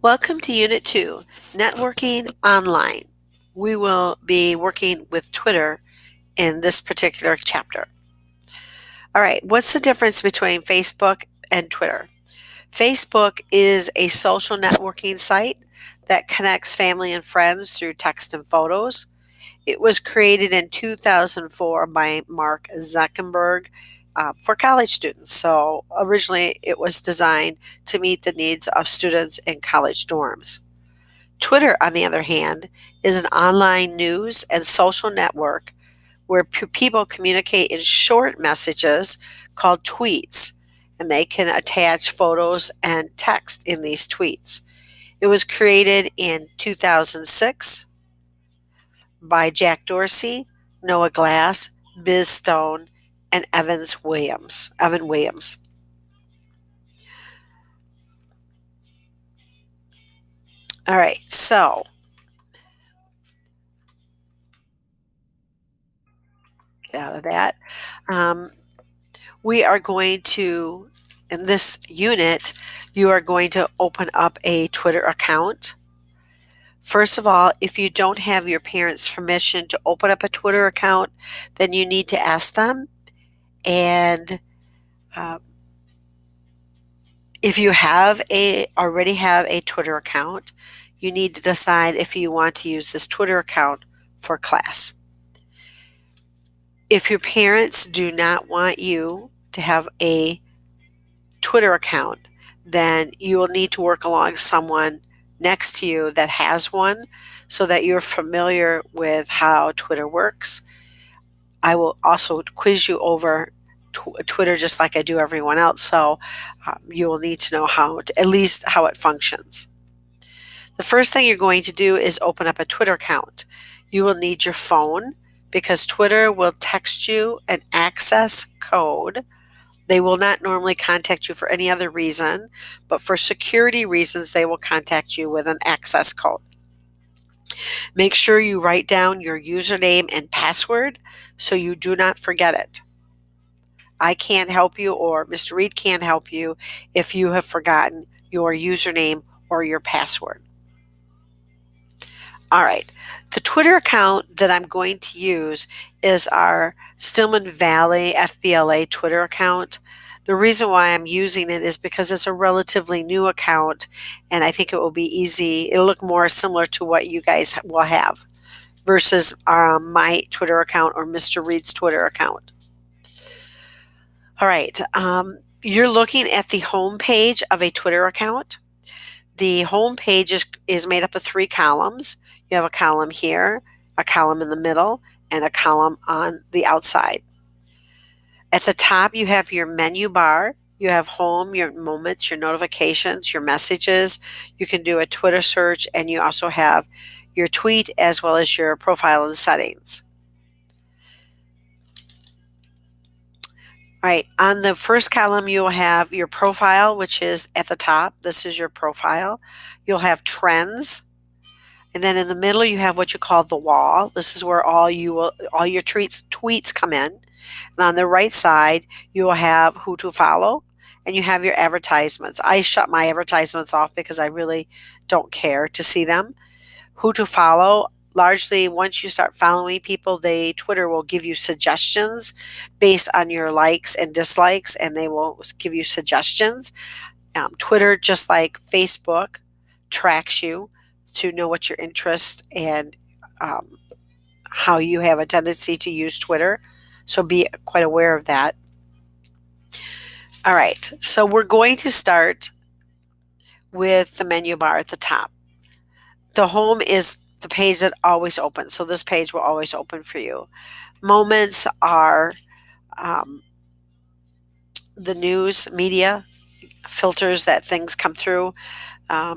Welcome to Unit 2, Networking Online. We will be working with Twitter in this particular chapter. All right, what's the difference between Facebook and Twitter? Facebook is a social networking site that connects family and friends through text and photos. It was created in 2004 by Mark Zuckerberg for college students. So originally it was designed to meet the needs of students in college dorms. Twitter, on the other hand, is an online news and social network where people communicate in short messages called tweets, and they can attach photos and text in these tweets. It was created in 2006 by Jack Dorsey, Noah Glass, Biz Stone, and Evan Williams. All right, so out of that, um, we are going to, in this unit, you are going to open up a Twitter account. First of all, if you don't have your parents' permission to open up a Twitter account, then you need to ask them. And um, if you already have a Twitter account, you need to decide if you want to use this Twitter account for class. If your parents do not want you to have a Twitter account, then you will need to work along someone next to you that has one so that you're familiar with how Twitter works. I will also quiz you over Twitter just like I do everyone else, so you will need to know at least how it functions. The first thing you're going to do is open up a Twitter account. You will need your phone because Twitter will text you an access code. They will not normally contact you for any other reason, but for security reasons, they will contact you with an access code. Make sure you write down your username and password so you do not forget it. I can't help you, or Mr. Reed can't help you if you have forgotten your username or your password. All right, the Twitter account that I'm going to use is our Stillman Valley FBLA Twitter account. The reason why I'm using it is because it's a relatively new account, and I think it will be easy. It'll look more similar to what you guys will have versus my Twitter account or Mr. Reed's Twitter account. All right, you're looking at the home page of a Twitter account. The home page is made up of 3 columns. You have a column here, a column in the middle, and a column on the outside. At the top, you have your menu bar. You have home, your moments, your notifications, your messages. You can do a Twitter search, and you also have your tweet as well as your profile and settings. All right, on the first column, you'll have your profile, which is at the top. This is your profile. You'll have trends. And then in the middle, you have what you call the wall. This is where all your tweets come in. And on the right side, you will have who to follow, and you have your advertisements. I shut my advertisements off because I really don't care to see them. Who to follow. Largely, once you start following people, Twitter will give you suggestions based on your likes and dislikes, and they will give you suggestions. Twitter, just like Facebook, tracks you to know what your interest and how you have a tendency to use Twitter. So be quite aware of that. All right, so we're going to start with the menu bar at the top. The home is the page that always opens, so this page will always open for you. Moments are the news media filters that things come through.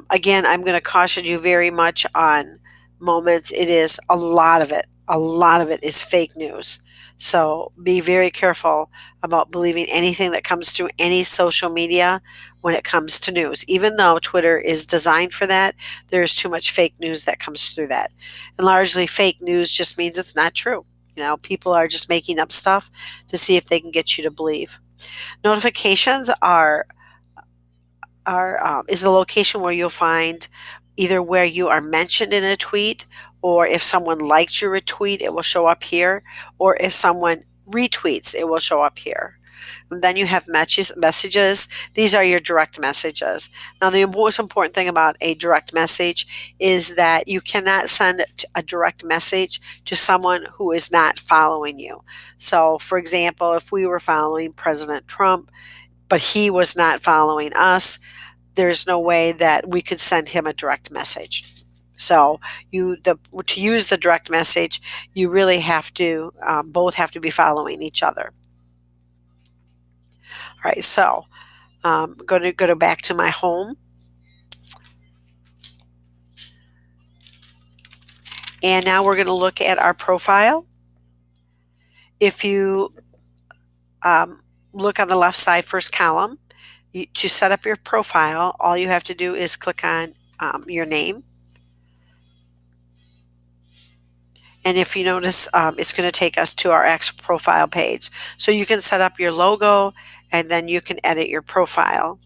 Again, I'm going to caution you very much on moments. It is a lot of it is fake news. So be very careful about believing anything that comes through any social media when it comes to news. Even though Twitter is designed for that, there's too much fake news that comes through that. And largely fake news just means it's not true. People are just making up stuff to see if they can get you to believe. Notifications are is the location where you'll find either where you are mentioned in a tweet, or if someone liked your retweet, it will show up here, or if someone retweets, it will show up here. And then you have messages. These are your direct messages. Now, the most important thing about a direct message is that you cannot send a direct message to someone who is not following you. So, for example, if we were following President Trump, but he was not following us, there's no way that we could send him a direct message. So to use the direct message, you really have to both have to be following each other. All right, so I'm going to go back to my home. And now we're going to look at our profile. If you look on the left side, first column, to set up your profile, all you have to do is click on your name. And if you notice, it's going to take us to our actual profile page. So you can set up your logo, and then you can edit your profile.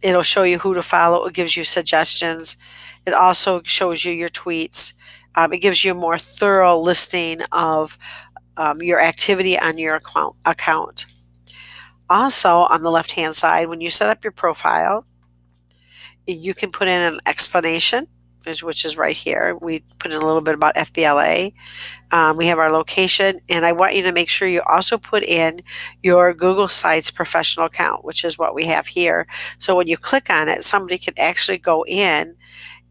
It'll show you who to follow. It gives you suggestions. It also shows you your tweets. It gives you a more thorough listing of your activity on your account. Also, on the left-hand side, when you set up your profile, you can put in an explanation, which is right here. We put in a little bit about FBLA. We have our location, and I want you to make sure you also put in your Google Sites professional account, which is what we have here. So when you click on it, somebody can actually go in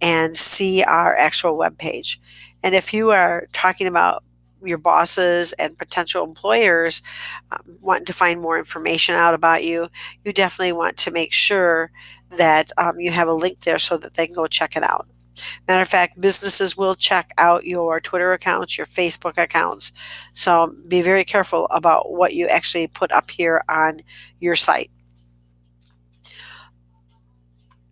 and see our actual web page. And if you are talking about your bosses and potential employers wanting to find more information out about you, you definitely want to make sure that you have a link there so that they can go check it out. Matter of fact, businesses will check out your Twitter accounts, your Facebook accounts. So be very careful about what you actually put up here on your site.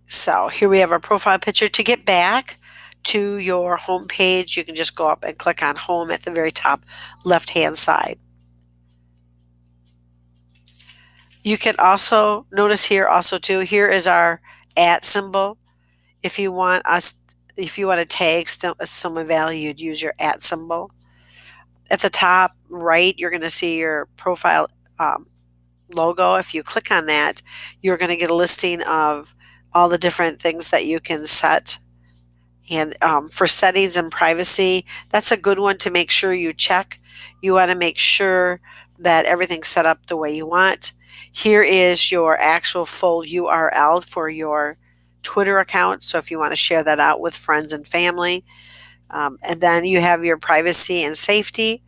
So here we have our profile picture. To get back to your home page, you can just go up and click on home at the very top left-hand side. You can also notice here also too, here is our @ symbol. If you want to tag someone value, you'd use your @ symbol. At the top right, you're going to see your profile logo. If you click on that, you're going to get a listing of all the different things that you can set. And for settings and privacy, that's a good one to make sure you check. You want to make sure that everything's set up the way you want. Here is your actual full URL for your Twitter account, so if you want to share that out with friends and family. And then you have your privacy and safety.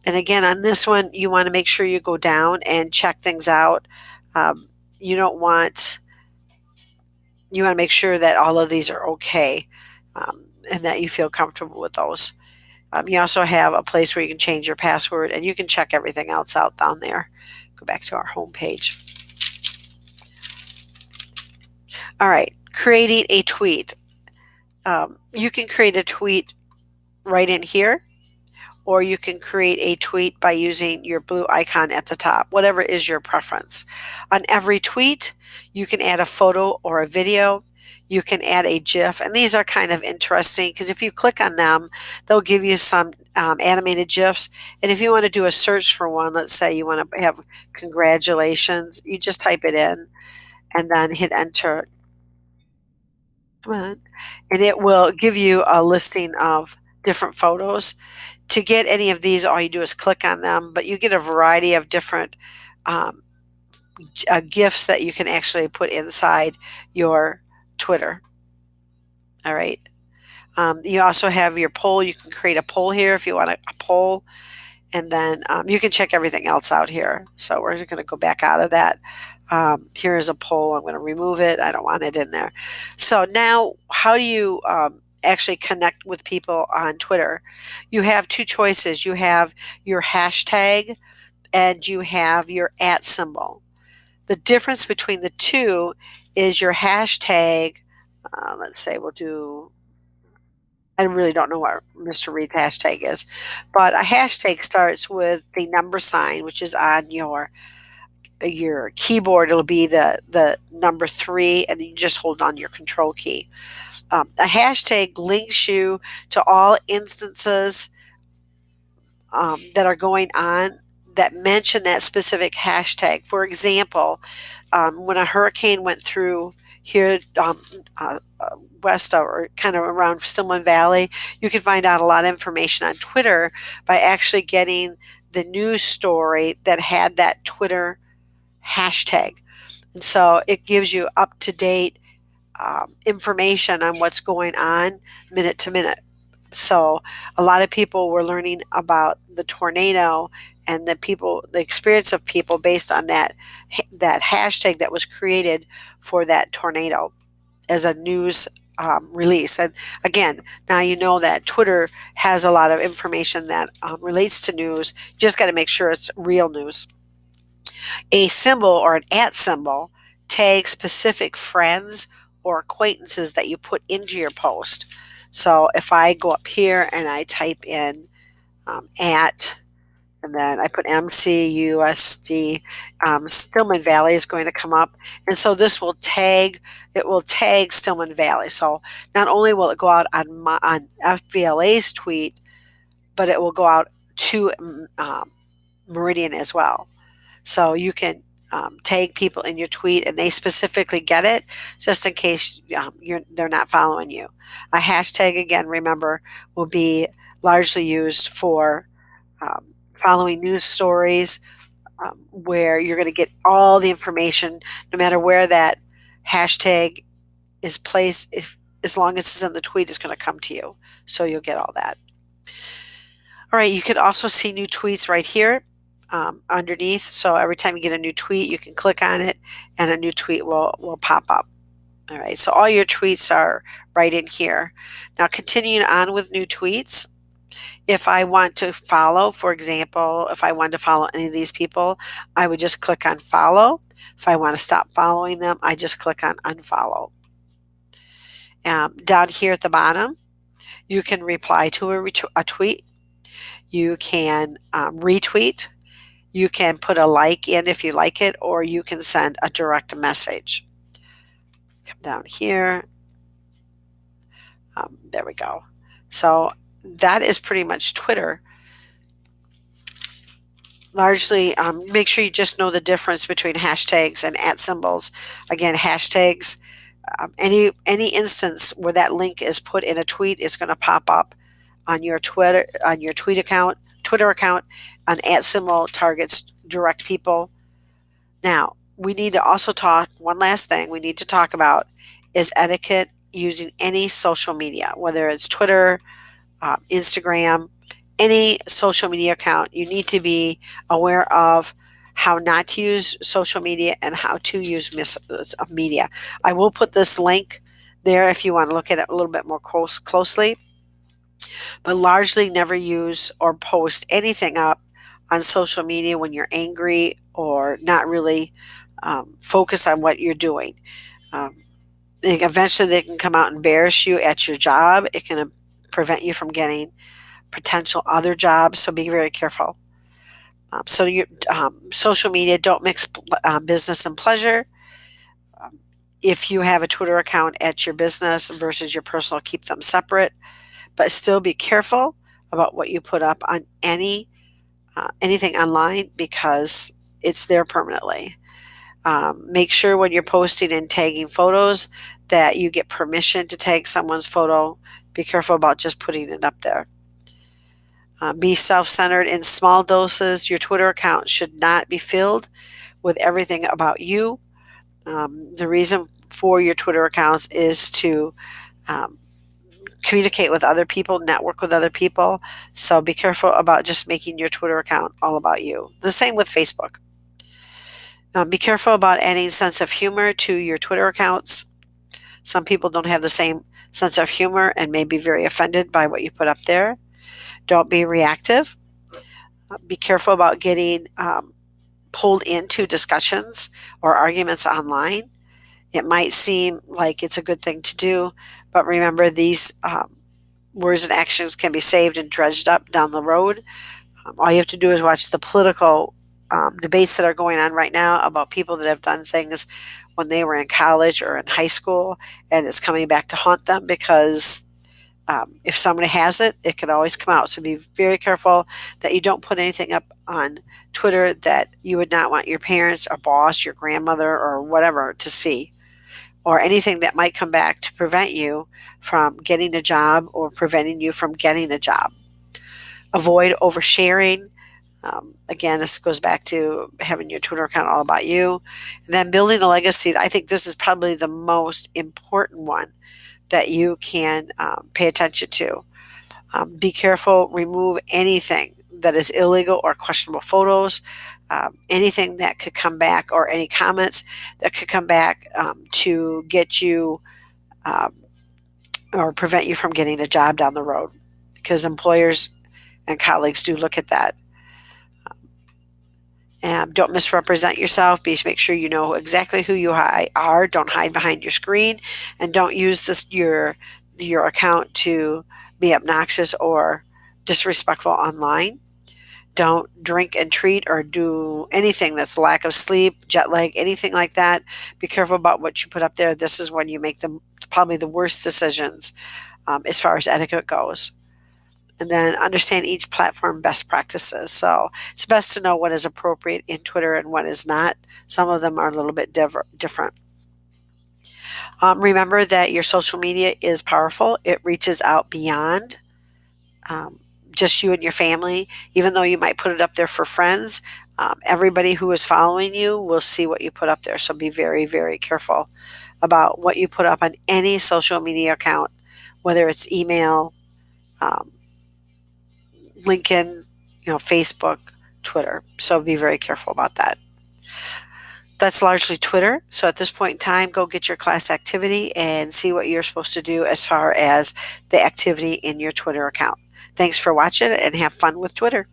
And again, on this one, you want to make sure you go down and check things out. You want to make sure that all of these are okay, and that you feel comfortable with those. You also have a place where you can change your password, and you can check everything else out down there. Go back to our home page. All right, creating a tweet. You can create a tweet right in here, or you can create a tweet by using your blue icon at the top, whatever is your preference. On every tweet, you can add a photo or a video. You can add a GIF, and these are kind of interesting because if you click on them, they'll give you some animated GIFs. And if you want to do a search for one, let's say you want to have congratulations, you just type it in and then hit enter. Come on. And it will give you a listing of different photos. To get any of these, all you do is click on them, but you get a variety of different GIFs that you can actually put inside your Twitter. All right. You also have your poll. You can create a poll here if you want a poll, and then you can check everything else out here. So we're going to go back out of that. Here is a poll. I'm going to remove it. I don't want it in there. So now, how do you actually connect with people on Twitter? You have two choices. You have your hashtag and you have your @ symbol. The difference between the two is your hashtag. Let's say we'll do, I really don't know what Mr. Reed's hashtag is, but a hashtag starts with the number sign, which is on your keyboard. It'll be the number 3, and then you just hold on your control key. A hashtag links you to all instances that are going on that mention that specific hashtag. For example, when a hurricane went through here west or kind of around Stillman Valley, you can find out a lot of information on Twitter by actually getting the news story that had that Twitter hashtag. And so it gives you up-to-date information on what's going on minute to minute. So a lot of people were learning about the tornado and the experience of people based on that hashtag that was created for that tornado as a news release. And again, now you know that Twitter has a lot of information that relates to news. You just got to make sure it's real news. A symbol or an @ symbol tags specific friends or acquaintances that you put into your post. So if I go up here and I type in @ and then I put MCUSD, Stillman Valley is going to come up. And so this will tag, it will tag Stillman Valley. So not only will it go out on FVLA's tweet, but it will go out to Meridian as well. So you can tag people in your tweet and they specifically get it just in case they're not following you. A hashtag, again, remember, will be largely used for following news stories where you're going to get all the information no matter where that hashtag is placed. As long as it's in the tweet, it's going to come to you. So you'll get all that. All right, you can also see new tweets right here. Underneath. So every time you get a new tweet, you can click on it and a new tweet will pop up. All right, so all your tweets are right in here. Now continuing on with new tweets, if I want to follow, for example, if I want to follow any of these people, I would just click on follow. If I want to stop following them, I just click on unfollow. Down here at the bottom, you can reply to a tweet. You can retweet. You can put a like in if you like it, or you can send a direct message. Come down here. There we go. So that is pretty much Twitter. Largely, make sure you just know the difference between hashtags and @ symbols. Again, hashtags, any instance where that link is put in a tweet is going to pop up on your Twitter account. An @ symbol targets direct people. Now, we need to also talk, one last thing we need to talk about is etiquette using any social media, whether it's Twitter, Instagram, any social media account. You need to be aware of how not to use social media and how to use media. I will put this link there if you want to look at it a little bit more closely. But largely never use or post anything up on social media when you're angry or not really focus on what you're doing. Eventually they can come out and embarrass you at your job. It can prevent you from getting potential other jobs, so be very careful. So your social media, don't mix business and pleasure. If you have a Twitter account at your business versus your personal, keep them separate. But still be careful about what you put up on anything online because it's there permanently. Make sure when you're posting and tagging photos that you get permission to tag someone's photo. Be careful about just putting it up there. Be self-centered in small doses. Your Twitter account should not be filled with everything about you. The reason for your Twitter accounts is to communicate with other people, network with other people. So be careful about just making your Twitter account all about you. The same with Facebook. Be careful about adding sense of humor to your Twitter accounts. Some people don't have the same sense of humor and may be very offended by what you put up there. Don't be reactive. Be careful about getting pulled into discussions or arguments online. It might seem like it's a good thing to do, but remember these words and actions can be saved and dredged up down the road. All you have to do is watch the political debates that are going on right now about people that have done things when they were in college or in high school, and it's coming back to haunt them because if somebody has it, it can always come out. So be very careful that you don't put anything up on Twitter that you would not want your parents or boss, your grandmother, or whatever to see, or anything that might come back to prevent you from getting a job or preventing you from getting a job. Avoid oversharing. Again, this goes back to having your Twitter account all about you. And then building a legacy. I think this is probably the most important one that you can pay attention to. Be careful, remove anything that is illegal or questionable photos, anything that could come back, or any comments that could come back to get you or prevent you from getting a job down the road, because employers and colleagues do look at that. And don't misrepresent yourself. Make sure you know exactly who you are. Don't hide behind your screen, and don't use your account to be obnoxious or disrespectful online. Don't drink and treat or do anything that's lack of sleep, jet lag, anything like that. Be careful about what you put up there. This is when you make probably the worst decisions as far as etiquette goes. And then understand each platform best practices. So it's best to know what is appropriate in Twitter and what is not. Some of them are a little bit different. Remember that your social media is powerful. It reaches out beyond just you and your family. Even though you might put it up there for friends, everybody who is following you will see what you put up there. So be very, very careful about what you put up on any social media account, whether it's email, LinkedIn, Facebook, Twitter. So be very careful about that. That's largely Twitter. So at this point in time, go get your class activity and see what you're supposed to do as far as the activity in your Twitter account. Thanks for watching and have fun with Twitter.